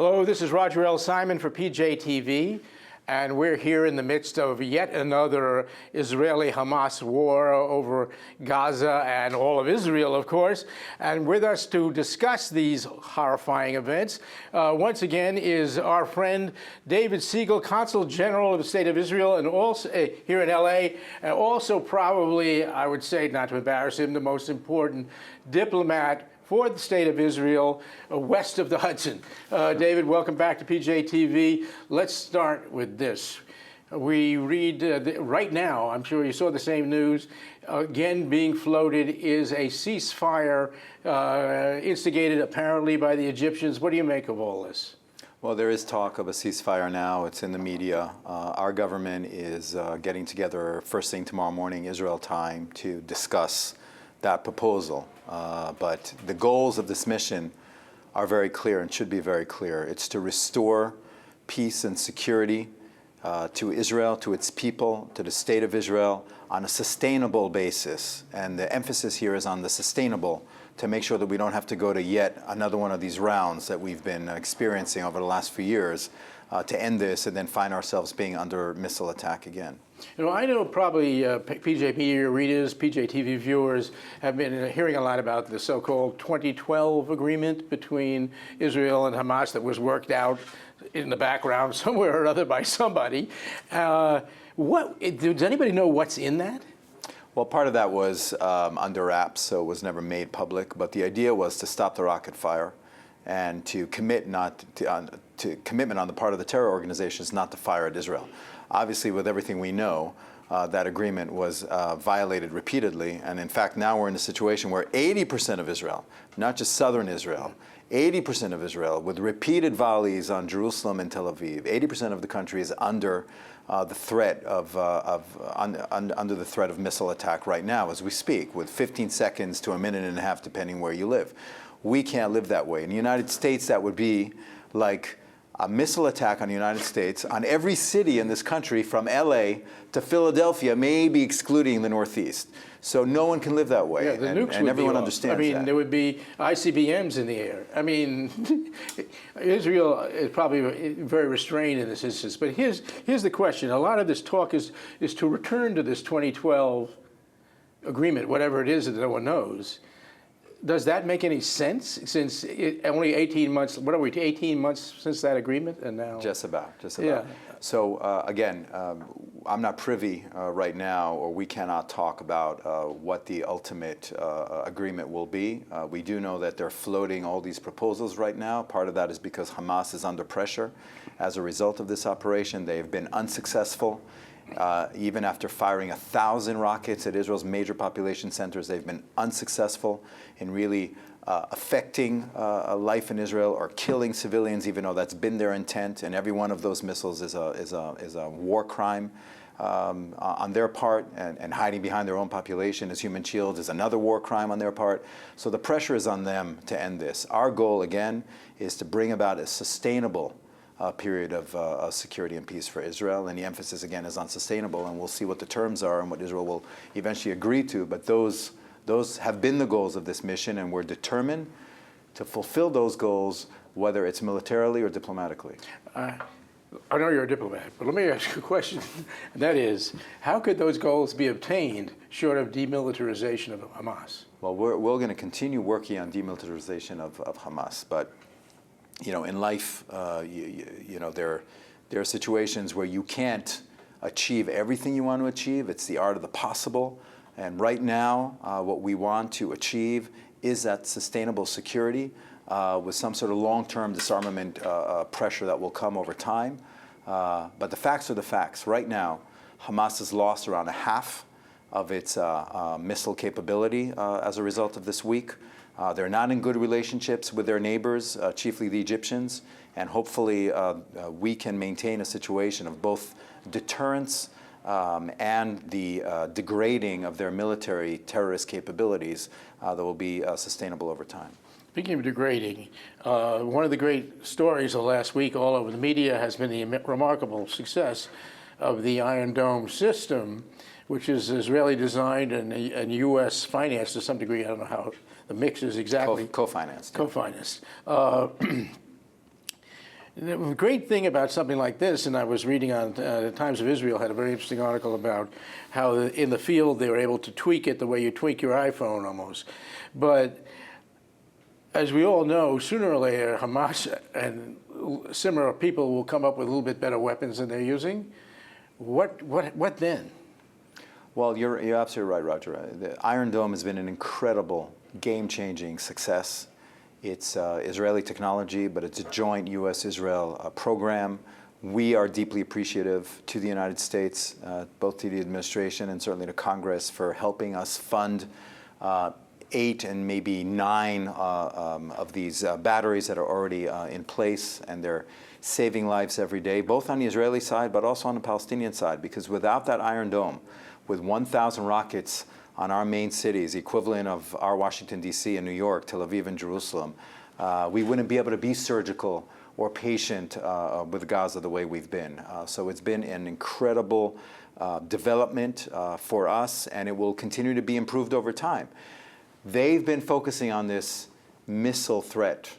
Hello, this is Roger L. Simon for PJTV, and we're here in the midst of yet another Israeli-Hamas war over Gaza and all of Israel, of course. And with us to discuss these horrifying events, once again, is our friend David Siegel, Consul General of the State of Israel, and also here in LA, and also probably, I would say, not to embarrass him, the most important diplomat for the State of Israel, west of the Hudson. David, welcome back to PJTV. Let's start with this. We read right now, I'm sure you saw the same news, again being floated is a ceasefire instigated apparently by the Egyptians. What do you make of all this? Well, there is talk of a ceasefire now. It's in the media. Our government is getting together first thing tomorrow morning, Israel time, to discuss that proposal. But the goals of this mission are very clear and should be very clear. It's to restore peace and security to Israel, to its people, to the State of Israel on a sustainable basis. And the emphasis here is on the sustainable, to make sure that we don't have to go to yet another one of these rounds that we've been experiencing over the last few years to end this and then find ourselves being under missile attack again. You know, I know probably PJP readers, PJTV viewers have been hearing a lot about the so-called 2012 agreement between Israel and Hamas that was worked out in the background somewhere or other by somebody. Does anybody know what's in that? Well, part of that was under wraps, so it was never made public. But the idea was to stop the rocket fire and to commit commitment on the part of the terror organizations not to fire at Israel. Obviously, with everything we know, that agreement was violated repeatedly. And in fact, now we're in a situation where 80% of Israel, not just southern Israel, 80% of Israel, with repeated volleys on Jerusalem and Tel Aviv, 80% of the country is under the threat under the threat of missile attack right now as we speak, with 15 seconds to a minute and a half, depending where you live. We can't live that way. In the United States, that would be like a missile attack on the United States, on every city in this country from LA to Philadelphia, maybe excluding the Northeast. So no one can live that way. Yeah, the nukes and would everyone be understands that. I mean, that. there would be ICBMs in the air. I mean, Israel is probably very restrained in this instance. But here's the question. A lot of this talk is to return to this 2012 agreement, whatever it is that no one knows. Does that make any sense? Since only 18 months, what are we, 18 months since that agreement, and now? Just about. Yeah. So again, I'm not privy right now, or we cannot talk about what the ultimate agreement will be. We do know that they're floating all these proposals right now. Part of that is because Hamas is under pressure as a result of this operation. They've been unsuccessful. Even after firing 1,000 rockets at Israel's major population centers, they've been unsuccessful in really affecting life in Israel or killing civilians, even though that's been their intent. And every one of those missiles is a war crime on their part, and hiding behind their own population as human shields is another war crime on their part. So the pressure is on them to end this. Our goal, again, is to bring about a sustainable period of security and peace for Israel, and the emphasis again is on sustainable, and we'll see what the terms are and what Israel will eventually agree to, but those have been the goals of this mission, and we're determined to fulfill those goals, whether it's militarily or diplomatically. I know you're a diplomat, but let me ask you a question, and that is, how could those goals be obtained short of demilitarization of Hamas? Well, we're going to continue working on demilitarization of Hamas, but you know, in life, you know, there are situations where you can't achieve everything you want to achieve. It's the art of the possible. And right now, what we want to achieve is that sustainable security with some sort of long-term disarmament pressure that will come over time. But the facts are the facts. Right now, Hamas has lost around a half of its missile capability as a result of this week. They're not in good relationships with their neighbors, chiefly the Egyptians, and hopefully we can maintain a situation of both deterrence and the degrading of their military terrorist capabilities that will be sustainable over time. Speaking of degrading, one of the great stories of last week all over the media has been the remarkable success of the Iron Dome system, which is Israeli designed and U.S. financed to some degree. I don't know how the mix is exactly. Co-financed. Co-financed. The great thing about something like this, and I was reading on the Times of Israel had a very interesting article about how in the field they were able to tweak it the way you tweak your iPhone almost. But as we all know, sooner or later, Hamas and similar people will come up with a little bit better weapons than they're using. What then? Well, you're absolutely right, Roger. The Iron Dome has been an incredible, game-changing success. It's Israeli technology, but it's a joint U.S.-Israel program. We are deeply appreciative to the United States, both to the administration and certainly to Congress, for helping us fund 8 and maybe 9 of these batteries that are already in place, and they're saving lives every day, both on the Israeli side but also on the Palestinian side, because without that Iron Dome, with 1,000 rockets on our main cities, the equivalent of our Washington, D.C. and New York, Tel Aviv and Jerusalem, we wouldn't be able to be surgical or patient with Gaza the way we've been. So it's been an incredible development for us, and it will continue to be improved over time. They've been focusing on this missile threat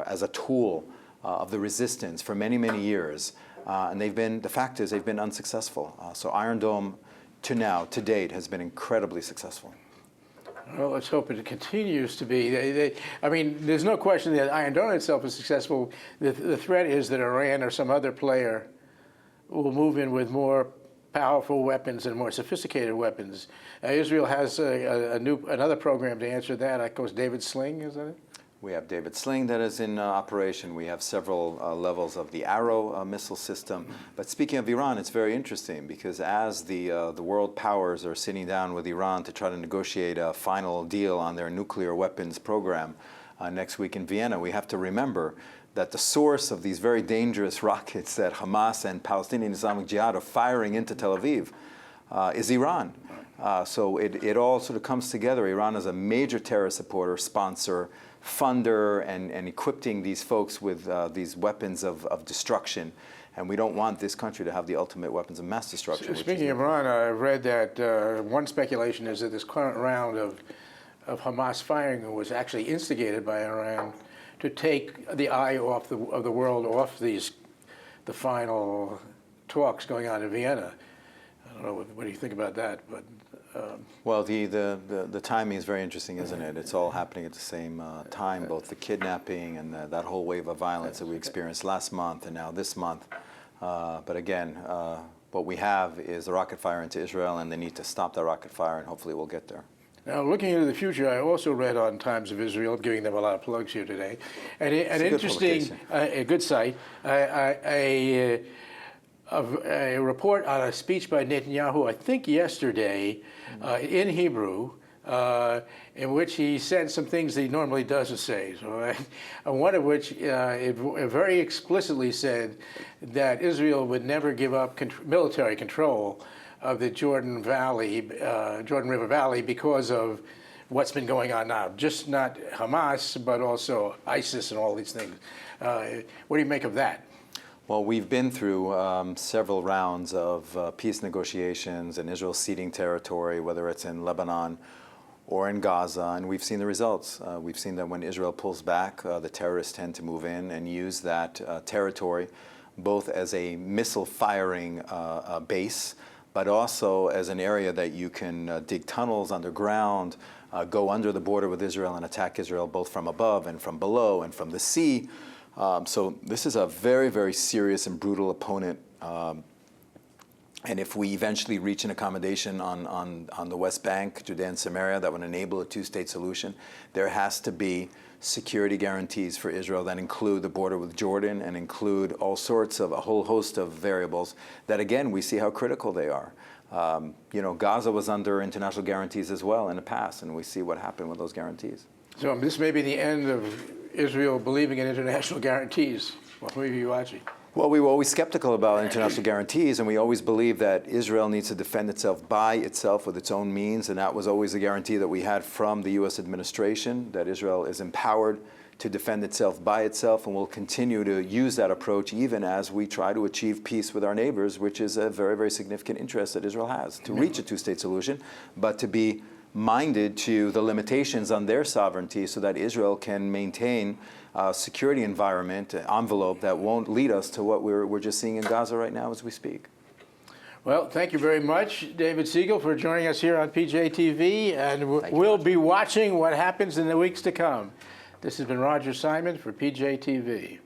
as a tool of the resistance for many, many years. And the fact is, they've been unsuccessful. So Iron Dome, to date, has been incredibly successful. Well, let's hope it continues to be. I mean, there's no question that Iron Dome itself is successful. The threat is that Iran or some other player will move in with more powerful weapons and more sophisticated weapons. Israel has another program to answer that. Of course, David Sling, is that it? We have David Sling that is in operation. We have several levels of the Arrow missile system. But speaking of Iran, it's very interesting because as the world powers are sitting down with Iran to try to negotiate a final deal on their nuclear weapons program next week in Vienna, we have to remember that the source of these very dangerous rockets that Hamas and Palestinian Islamic Jihad are firing into Tel Aviv is Iran. So it all sort of comes together. Iran is a major terrorist supporter, sponsor, funder, and equipping these folks with these weapons of destruction. And we don't want this country to have the ultimate weapons of mass destruction. Speaking of Iran, I've read that one speculation is that this current round of Hamas firing was actually instigated by Iran to take the eye off of the world off the final talks going on in Vienna. I don't know, what do you think about that? But well, the timing is very interesting, isn't it? It's all happening at the same time, both the kidnapping and that whole wave of violence that we experienced last month and now this month. But again, what we have is the rocket fire into Israel, and they need to stop that rocket fire, and hopefully we'll get there. Now, looking into the future, I also read on Times of Israel, giving them a lot of plugs here today, an interesting, a good site, a report on a speech by Netanyahu, I think yesterday, in Hebrew, in which he said some things that he normally doesn't say. So, one of which it very explicitly said that Israel would never give up military control of the Jordan River Valley because of what's been going on now. Just not Hamas, but also ISIS and all these things. What do you make of that? Well, we've been through several rounds of peace negotiations and Israel ceding territory, whether it's in Lebanon or in Gaza, and we've seen the results. We've seen that when Israel pulls back, the terrorists tend to move in and use that territory both as a missile firing base, but also as an area that you can dig tunnels underground, go under the border with Israel and attack Israel both from above and from below and from the sea. So this is a very, very serious and brutal opponent. And if we eventually reach an accommodation on the West Bank, Judea and Samaria, that would enable a two-state solution, there has to be security guarantees for Israel that include the border with Jordan and include all sorts of a whole host of variables that, again, we see how critical they are. Gaza was under international guarantees as well in the past, and we see what happened with those guarantees. So this may be the end of Israel believing in international guarantees. What are you watching? Well, we were always skeptical about international guarantees, and we always believed that Israel needs to defend itself by itself with its own means, and that was always a guarantee that we had from the U.S. administration, that Israel is empowered to defend itself by itself, and will continue to use that approach even as we try to achieve peace with our neighbors, which is a very, very significant interest that Israel has, to reach a two-state solution, but to be minded to the limitations on their sovereignty so that Israel can maintain a security environment, envelope that won't lead us to what we're just seeing in Gaza right now as we speak. Well, thank you very much, David Siegel, for joining us here on PJTV, and we'll be watching what happens in the weeks to come. This has been Roger Simon for PJTV.